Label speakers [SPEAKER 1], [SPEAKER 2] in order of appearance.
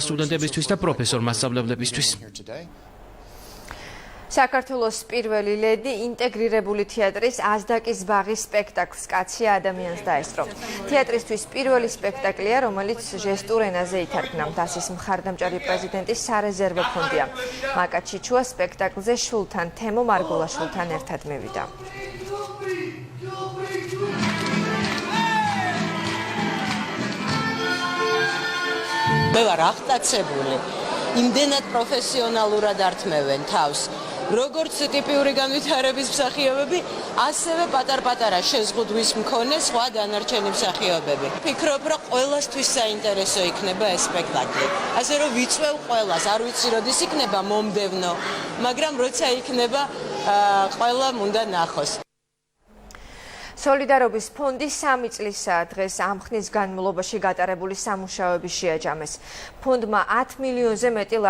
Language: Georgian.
[SPEAKER 1] სტუდენტებისთვის და პროფესორ მასწავლებლებისთვის.
[SPEAKER 2] საქართველოს პირველი ლედი ინტეგრირებული თეატრის აზდაკის ბაღის სპექტაკლს კაცია ადამიანს დაესწრო. თეატრისთვის პირველი სპექტაკლია, რომელიც ჟესტურ ენაზე ითარგმნა. დასის მხარდამჭერი პრეზიდენტის სარეზერვო ფონდია. მაკა ჩიჩუა სპექტაკლზე შულთან თემო მარგულაშვილთან ერთად მივიდა.
[SPEAKER 3] მე ვარ აღტაცებული. იმდენად პროფესიონალურად ართმევენ თავს. როგორც ტიპიური განვითარების მსახიობები, ასევე პატარ-პატარა შეზღუდვის მქონე სხვა დანარჩენი მსახიობები. ვფიქრობ, რომ ყველასთვის საინტერესო იქნება ეს სპექტაკლი. ასე რომ ვიწვევ ყველას, არ ვიცი როდის იქნება მომდევნო, მაგრამ როცა იქნება, ყველამ უნდა ნახოს.
[SPEAKER 2] სოლიდარობის ფონდი 3 წლისაა დღეს ამ ხნის განმავლობაში გატარებული სამუშაოების შეაჯამეს. ფონდმა 10 მილიონზე მეტი